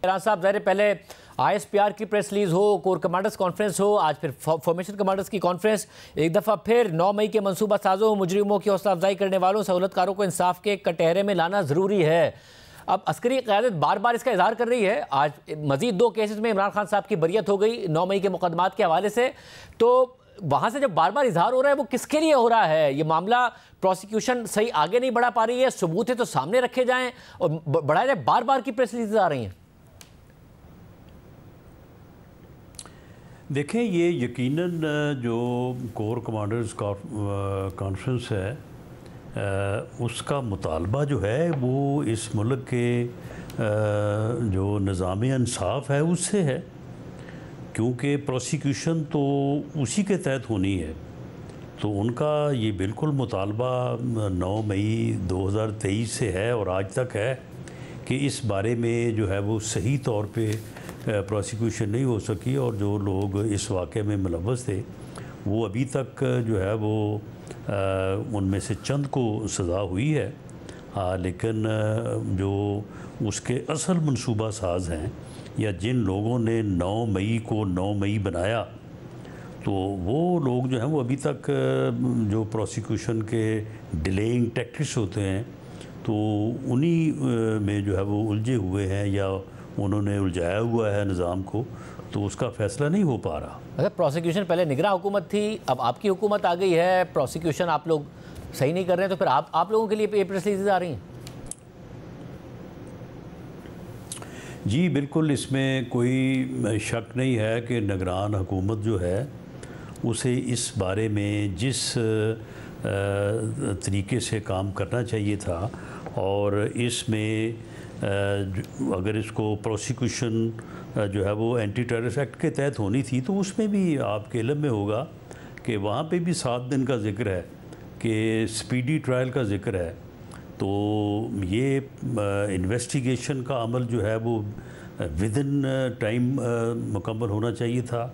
राज साहब, ज़ाहिर पहले ISPR की प्रेस रिलीज हो, कोर कमांडर्स कॉन्फ्रेंस हो, आज फिर फॉर्मेशन कमांडर्स की कॉन्फ्रेंस, एक दफ़ा फिर 9 मई के मंसूबा साजों, मुजरिमों की हौसला अफजाई करने वालों, सहूलतकारों को इंसाफ के कटहरे में लाना ज़रूरी है। अब अस्करी क़यादत बार बार इसका इजहार कर रही है। आज मजीद 2 केसेस में इमरान खान साहब की बरियत हो गई 9 मई के मुकदमात के हवाले से। तो वहाँ से जब बार बार इजहार हो रहा है, वो किसके लिए हो रहा है? ये मामला प्रोसिक्यूशन सही आगे नहीं बढ़ा पा रही है, सबूत है तो सामने रखे जाएं और बढ़ाया जाए, बार बार की प्रेस रिलीज आ रही हैं। देखें, ये यकीनन जो कोर कमांडर्स कॉन्फ्रेंस है उसका मुतालबा जो है वो इस मुल्क के जो निज़ाम इंसाफ है उससे है, क्योंकि प्रोसिक्यूशन तो उसी के तहत होनी है। तो उनका ये बिल्कुल मुतालबा 9 मई 2023 से है और आज तक है कि इस बारे में जो है वो सही तौर पे प्रोसिक्यूशन नहीं हो सकी और जो लोग इस वाक़े में मुलव्वस थे वो अभी तक जो है वो उनमें से चंद को सज़ा हुई है। लेकिन जो उसके असल मंसूबा साज हैं या जिन लोगों ने 9 मई को 9 मई बनाया, तो वो लोग जो हैं वो अभी तक जो प्रोसिक्यूशन के डिलेइंग टैक्टिक्स होते हैं तो उन्हीं में जो है वो उलझे हुए हैं या उन्होंने उलझाया हुआ है निज़ाम को, तो उसका फ़ैसला नहीं हो पा रहा। अच्छा, प्रोसिक्यूशन पहले निगरान हुकूमत थी, अब आपकी हुकूमत आ गई है, प्रोसिक्यूशन आप लोग सही नहीं कर रहे हैं, तो फिर आप लोगों के लिए ये प्रेस रिलीज़ आ रही हैं? जी बिल्कुल, इसमें कोई शक नहीं है कि निगरान हुकूमत जो है उसे इस बारे में जिस तरीके से काम करना चाहिए था और इसमें अगर इसको प्रोसिक्यूशन जो है वो एंटी टेररिस्ट एक्ट के तहत होनी थी, तो उसमें भी आपके इल्म में होगा कि वहाँ पे भी 7 दिन का जिक्र है, कि स्पीडी ट्रायल का जिक्र है। तो ये इन्वेस्टिगेशन का अमल जो है वो विद इन टाइम मुकम्मल होना चाहिए था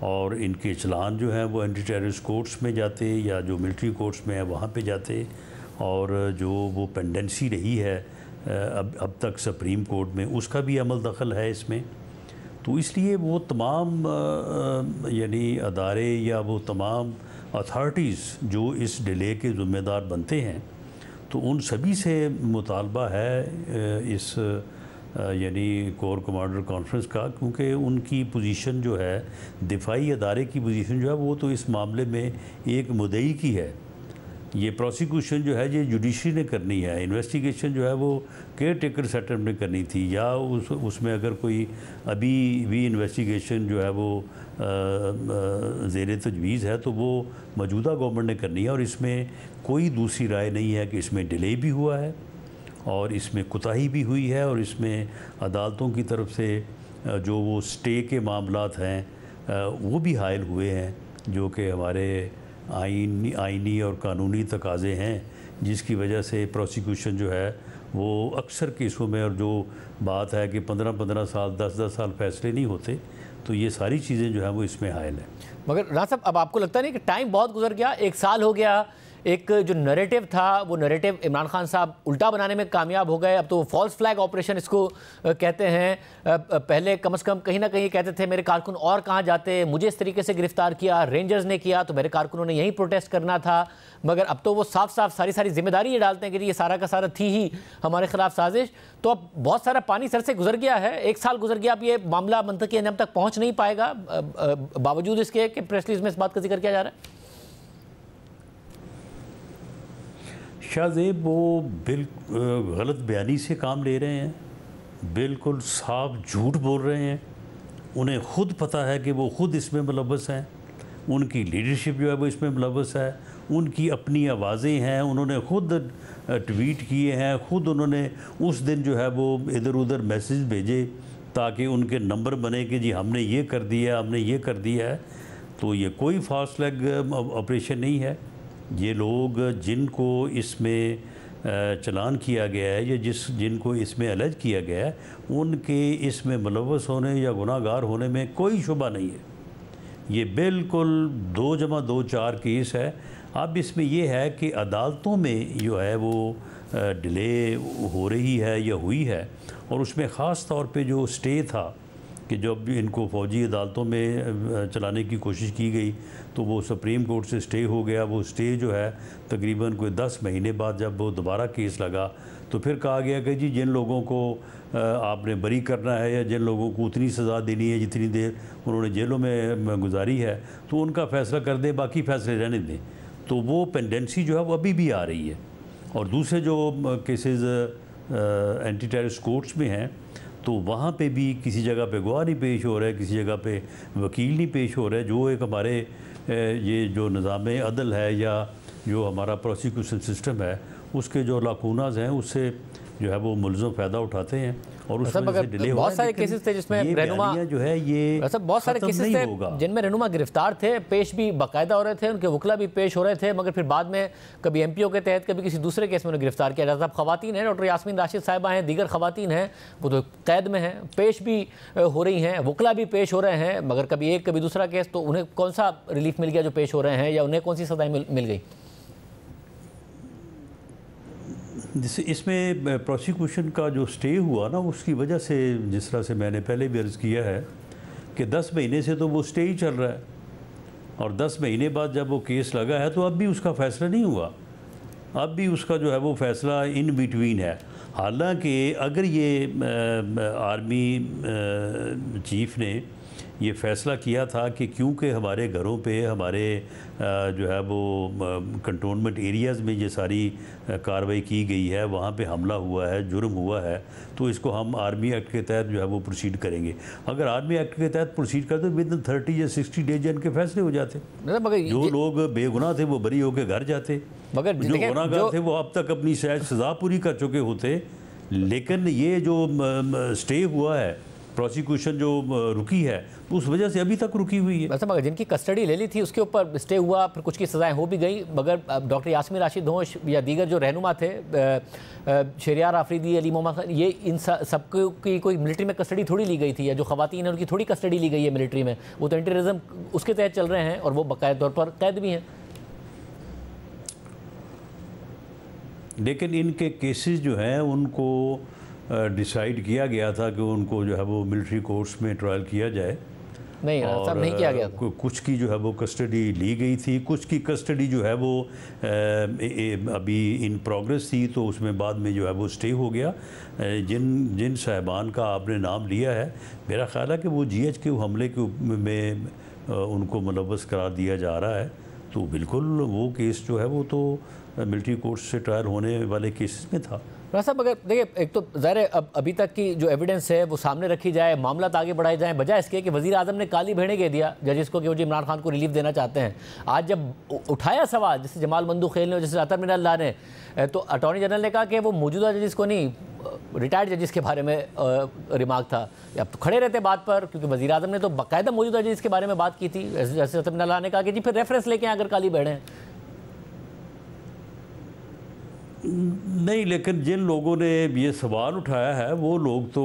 और इनके चलान जो हैं वो एंटी टेररिस्ट कोर्ट्स में जाते या जो मिलिट्री कोर्ट्स में है वहाँ पे जाते, और जो वो पेंडेंसी रही है अब तक सुप्रीम कोर्ट में, उसका भी अमल दखल है इसमें। तो इसलिए वो तमाम यानी अदारे या वो तमाम अथॉरिटीज़ जो इस डिले के ज़िम्मेदार बनते हैं, तो उन सभी से मुतालबा है इस यानी कोर कमांडर कॉन्फ्रेंस का, क्योंकि उनकी पोजीशन जो है, दिफाई अदारे की पोजीशन जो है वो तो इस मामले में एक मुद्दई की है। ये प्रोसिक्यूशन जो है ये जुडिशरी ने करनी है, इन्वेस्टिगेशन जो है वो केयर टेकर सेटअप ने करनी थी, या उसमें अगर कोई अभी भी इन्वेस्टिगेशन जो है वो ज़ेर तजवीज़ है तो वो मौजूदा गवर्नमेंट ने करनी है। और इसमें कोई दूसरी राय नहीं है कि इसमें डिले भी हुआ है और इसमें कोताही भी हुई है और इसमें अदालतों की तरफ से जो वो स्टे के मामलात हैं वो भी हायल हुए हैं, जो कि हमारे आइनी और कानूनी तकाज़े हैं, जिसकी वजह से प्रोसिक्यूशन जो है वो अक्सर केसों में, और जो बात है कि 15-15 साल 10-10 साल फैसले नहीं होते, तो ये सारी चीज़ें जो है वो इसमें हायल है। मगर राज साहब, अब आपको लगता नहीं कि टाइम बहुत गुजर गया, 1 साल हो गया, एक जो नैरेटिव था वो नैरेटिव इमरान खान साहब उल्टा बनाने में कामयाब हो गए। अब तो फॉल्स फ्लैग ऑपरेशन इसको कहते हैं। पहले कम से कम कहीं ना कहीं कहते थे मेरे कारकुन और कहाँ जाते, मुझे इस तरीके से गिरफ्तार किया, रेंजर्स ने किया तो मेरे कारकुनों ने यहीं प्रोटेस्ट करना था। मगर अब तो वो साफ साफ सारी जिम्मेदारी ये डालते हैं कि ये सारा का सारा थी ही हमारे खिलाफ साजिश। तो अब बहुत सारा पानी सर से गुजर गया है, 1 साल गुजर गया, अब ये मामला मंतकी अंजाम तक पहुँच नहीं पाएगा, बावजूद इसके कि प्रेस रिलीज में इस बात का जिक्र किया जा रहा है। शाहजेब वो गलत बयानी से काम ले रहे हैं, बिल्कुल साफ झूठ बोल रहे हैं। उन्हें ख़ुद पता है कि वो ख़ुद इसमें मुलव्वस हैं, उनकी लीडरशिप जो है वो इसमें मुलव्वस है, उनकी अपनी आवाज़ें हैं, उन्होंने ख़ुद ट्वीट किए हैं, ख़ुद उन्होंने उस दिन जो है वो इधर उधर मैसेज भेजे ताकि उनके नंबर बने कि जी हमने ये कर दिया, हमने ये कर दिया है। तो ये कोई फास्ट लेग ऑपरेशन नहीं है। ये लोग जिनको इसमें चलान किया गया है या जिनको इसमें अलज किया गया है, उनके इसमें मुलव्वस होने या गुनाहगार होने में कोई शुबा नहीं है। ये बिल्कुल 2+2 4 केस है। अब इसमें ये है कि अदालतों में जो है वो डिले हो रही है या हुई है, और उसमें ख़ास तौर पे जो स्टे था कि जब भी इनको फ़ौजी अदालतों में चलाने की कोशिश की गई तो वो सुप्रीम कोर्ट से स्टे हो गया। वो स्टे जो है तकरीबन कोई 10 महीने बाद जब वो दोबारा केस लगा तो फिर कहा गया कि जी जिन लोगों को आपने बरी करना है या जिन लोगों को उतनी सज़ा देनी है जितनी देर उन्होंने जेलों में गुजारी है तो उनका फ़ैसला कर दें, बाकी फ़ैसले रहने दें। तो वो पेंडेंसी जो है वो अभी भी आ रही है। और दूसरे जो केसेस एंटी टेररिस्ट कोर्ट्स में हैं तो वहाँ पे भी किसी जगह पे गवाह नहीं पेश हो रहा है, किसी जगह पे वकील नहीं पेश हो रहा है। जो एक हमारे ये जो निज़ाम अदल है या जो हमारा प्रोसिक्यूशन सिस्टम है उसके जो लाकूनाज हैं उससे जो है वो मुलज़म फ़ायदा उठाते हैं और उस वजह से डिले बहुत सारे केसेस थे जिसमें रहनुमा जो है ये बहुत सारे केसेस थे जिनमें रहनुमा गिरफ्तार थे, पेश भी बाकायदा हो रहे थे, उनके वकला भी पेश हो रहे थे, मगर फिर बाद में कभी एमपीओ के तहत कभी किसी दूसरे केस में उन्हें गिरफ्तार किया जाता। अब खवातीन हैं, डॉक्टर यास्मीन राशिद साहिबा हैं, दीगर खवातीन हैं, वो तो कैद में हैं, पेश भी हो रही हैं, वकला भी पेश हो रहे हैं, मगर कभी एक कभी दूसरा केस। तो उन्हें कौन सा रिलीफ मिल गया जो पेश हो रहे हैं, या उन्हें कौन सी सजाएं मिल गई? जिससे इसमें प्रोसिक्यूशन का जो स्टे हुआ ना उसकी वजह से, जिस तरह से मैंने पहले भी अर्ज़ किया है कि 10 महीने से तो वो स्टे ही चल रहा है और 10 महीने बाद जब वो केस लगा है तो अब भी उसका फ़ैसला नहीं हुआ। अब भी उसका जो है वो फ़ैसला इन बिटवीन है। हालांकि अगर ये आर्मी चीफ़ ने ये फ़ैसला किया था कि क्योंकि हमारे घरों पे हमारे जो है वो कंटोनमेंट एरियाज़ में ये सारी कार्रवाई की गई है, वहाँ पे हमला हुआ है, जुर्म हुआ है, तो इसको हम आर्मी एक्ट के तहत जो है वो प्रोसीड करेंगे। अगर आर्मी एक्ट के तहत प्रोसीड करते तो विद 30 या 60 डेज इनके फैसले हो जाते। जो लोग बेगुनाह थे वो बरी होकर घर जाते, मगर जो गुनाहगार थे वो अब तक अपनी सज़ा पूरी कर चुके होते। लेकिन ये जो स्टे हुआ है, प्रोसिक्यूशन जो रुकी है, उस वजह से अभी तक रुकी हुई है। वैसे मगर जिनकी कस्टडी ले ली थी उसके ऊपर स्टे हुआ, फिर कुछ की सज़ाएं हो भी गई, मगर डॉक्टर यास्मीन राशिद हों या दीगर जो रहनुमा थे, शहरियार आफरीदी, अली मोहम्मद खान, ये इन सबको की कोई मिलिट्री में कस्टडी थोड़ी ली गई थी, या जो खवातीन हैं उनकी थोड़ी कस्टडी ली गई है मिलिट्री में। वो तो टेररिज्म उसके तहत चल रहे हैं और वो बाकायदा तौर पर कैद भी हैं। लेकिन इनके केसेस जो हैं उनको डिसाइड किया गया था कि उनको जो है वो मिलिट्री कोर्ट्स में ट्रायल किया जाए। नहीं, सब नहीं किया गया था। कुछ की जो है वो कस्टडी ली गई थी, कुछ की कस्टडी जो है वो अभी इन प्रोग्रेस थी, तो उसमें बाद में जो है वो स्टे हो गया। जिन साहिबान का आपने नाम लिया है, मेरा ख्याल है कि वो GH के हमले के में उनको मुलव्वस करार दिया जा रहा है। तो बिल्कुल वो केस जो है वो तो मिलिट्री कोर्ट से ट्रायल होने वाले केसेस में था। साहब मगर देखिए, एक तो ज़ाहिर है अब अभी तक की जो एविडेंस है वो सामने रखी जाए, मामला आगे बढ़ाए जाए, बजाय इसके कि वज़ीर आज़म ने काली भेड़े कह दिया जजिस को कि वो जी इमरान खान को रिलीफ देना चाहते हैं। आज जब उठाया सवाल, जैसे जमाल मंदूखेल ने, जैसे अतर मिनल्लाह ने, तो अटॉर्नी जनरल ने कहा कि वो मौजूदा जजिस को नहीं, रिटायर्ड जजिस के बारे में रिमार्क था। अब तो खड़े रहते बात पर, क्योंकि वज़ीर आज़म ने तो बाकायदा मौजूदा जजिस के बारे में बात की थी। जैसे अतर मिनल्लाह ने कहा कि जी फिर रेफरेंस लेके अगर काली भेड़े हैं। नहीं, लेकिन जिन लोगों ने ये सवाल उठाया है वो लोग तो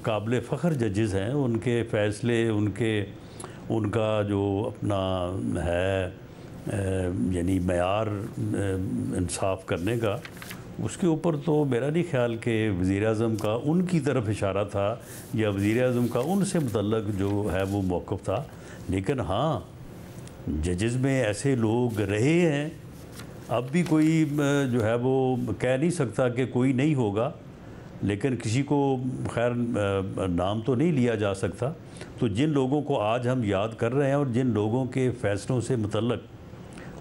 काबिल फ़ख्र जजेस हैं। उनके फ़ैसले, उनका जो अपना है यानी मयार इंसाफ करने का, उसके ऊपर तो मेरा नहीं ख्याल कि वज़ीर आज़म का उनकी तरफ इशारा था या वज़ीर आज़म का उनसे मुतल्लक जो है वो मौक़िफ़ था। लेकिन हाँ, जजेस में ऐसे लोग रहे हैं, अब भी कोई जो है वो कह नहीं सकता कि कोई नहीं होगा, लेकिन किसी को खैर नाम तो नहीं लिया जा सकता। तो जिन लोगों को आज हम याद कर रहे हैं और जिन लोगों के फ़ैसलों से मुतल्लक,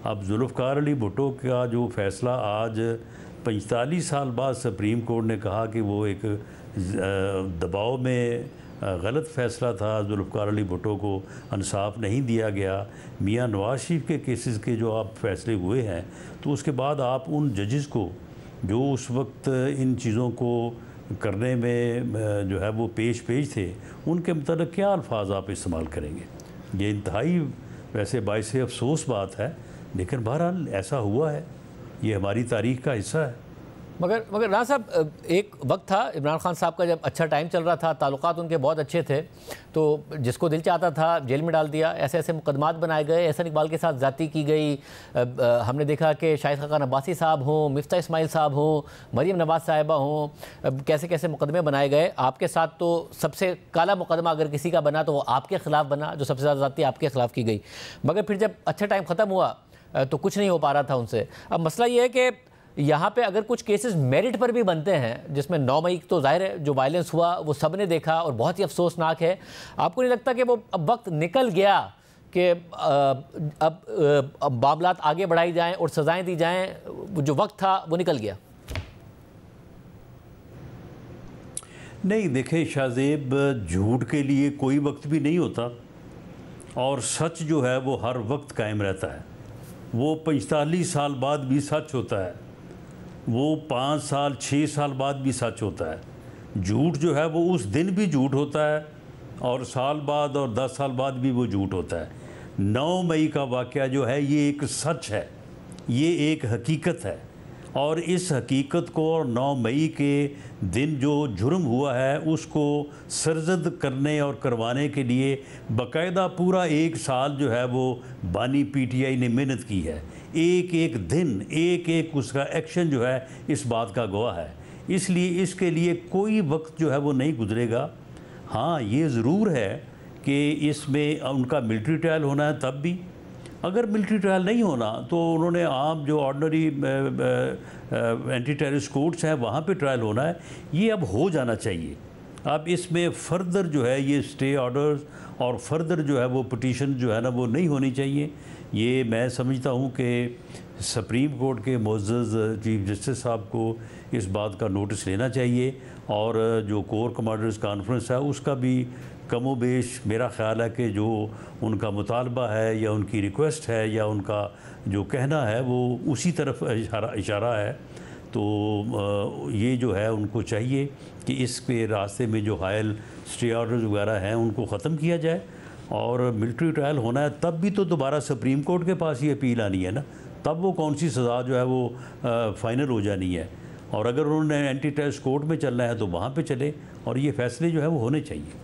अब जुल्फ़िकार अली भुट्टो का जो फ़ैसला आज 45 साल बाद सुप्रीम कोर्ट ने कहा कि वो एक दबाव में गलत फ़ैसला था, जुल्फ़िकार अली भुट्टो को इंसाफ नहीं दिया गया। मियाँ नवाज़ शरीफ के केसेस के जो आप फ़ैसले हुए हैं, तो उसके बाद आप उन जजेस को जो उस वक्त इन चीज़ों को करने में जो है वो पेश थे, उनके मतलब क्या अल्फाज आप इस्तेमाल करेंगे? ये इंतहाई वैसे बाइस अफ़सोस बात है, लेकिन बहरहाल ऐसा हुआ है, ये हमारी तारीख़ का हिस्सा है। मगर राना साहब, एक वक्त था इमरान खान साहब का जब अच्छा टाइम चल रहा था, ताल्लुकात उनके बहुत अच्छे थे, तो जिसको दिल चाहता था जेल में डाल दिया, ऐसे ऐसे मुकदमात बनाए गए, एहसन इकबाल के साथ ज़्यादती की गई। हमने देखा कि शाहिद खाकान अब्बासी साहब हों, मिफ्ता इस्माइल साहब हों, मरीम नवाज साहिबा हों, कैसे कैसे मुकदमे बनाए गए। आपके साथ तो सबसे काला मुकदमा अगर किसी का बना तो वो आपके ख़िलाफ़ बना, जो सबसे ज़्यादा ज़्यादती आपके ख़िलाफ़ की गई। मगर फिर जब अच्छा टाइम ख़त्म हुआ तो कुछ नहीं हो पा रहा था उनसे। अब मसला ये है कि यहाँ पे अगर कुछ केसेस मेरिट पर भी बनते हैं, जिसमें 9 मई तो जाहिर है जो वायलेंस हुआ वो सब ने देखा और बहुत ही अफसोसनाक है, आपको नहीं लगता कि वो अब वक्त निकल गया कि अब मामलात आगे बढ़ाई जाएं और सज़ाएं दी जाएं? जो वक्त था वो निकल गया। नहीं, देखें शाहजेब, झूठ के लिए कोई वक्त भी नहीं होता और सच जो है वो हर वक्त कायम रहता है। वो 45 साल बाद भी सच होता है, वो 5 साल 6 साल बाद भी सच होता है। झूठ जो है वो उस दिन भी झूठ होता है और साल बाद और 10 साल बाद भी वो झूठ होता है। 9 मई का वाक़या जो है ये एक सच है, ये एक हकीकत है और इस हकीकत को 9 मई के दिन जो जुर्म हुआ है उसको सरजद करने और करवाने के लिए बाकायदा पूरा 1 साल जो है वो बानी पीटीआई ने मेहनत की है। एक एक दिन, एक एक उसका एक्शन जो है इस बात का गवाह है। इसलिए इसके लिए कोई वक्त जो है वो नहीं गुजरेगा। हाँ, ये ज़रूर है कि इसमें उनका मिलिट्री ट्रायल होना है, तब भी अगर मिलिट्री ट्रायल नहीं होना तो उन्होंने आम जो ऑर्डनरी एंटी टेररिस्ट कोर्ट्स हैं वहाँ पे ट्रायल होना है। ये अब हो जाना चाहिए। अब इसमें फ़र्दर जो है ये स्टे ऑर्डर्स और फर्दर जो है वो पिटीशन जो है ना वो नहीं होनी चाहिए। ये मैं समझता हूँ कि सुप्रीम कोर्ट के मुअज़्ज़ज़ चीफ जस्टिस साहब को इस बात का नोटिस लेना चाहिए और जो कोर कमांडर्स कॉन्फ्रेंस है उसका भी कमो बेश मेरा ख़्याल है कि जो उनका मुतालबा है या उनकी रिक्वेस्ट है या उनका जो कहना है वो उसी तरफ इशारा है। तो ये जो है उनको चाहिए कि इसके रास्ते में जो हायल स्टे ऑर्डर्स वगैरह हैं उनको ख़त्म किया जाए और मिलिट्री ट्रायल होना है। तब भी तो दोबारा सुप्रीम कोर्ट के पास ही अपील आनी है ना, तब वो कौन सी सज़ा जो है वो फ़ाइनल हो जानी है। और अगर उन्होंने एंटी टेररिस्ट कोर्ट में चलना है तो वहाँ पे चले और ये फ़ैसले जो है वो होने चाहिए।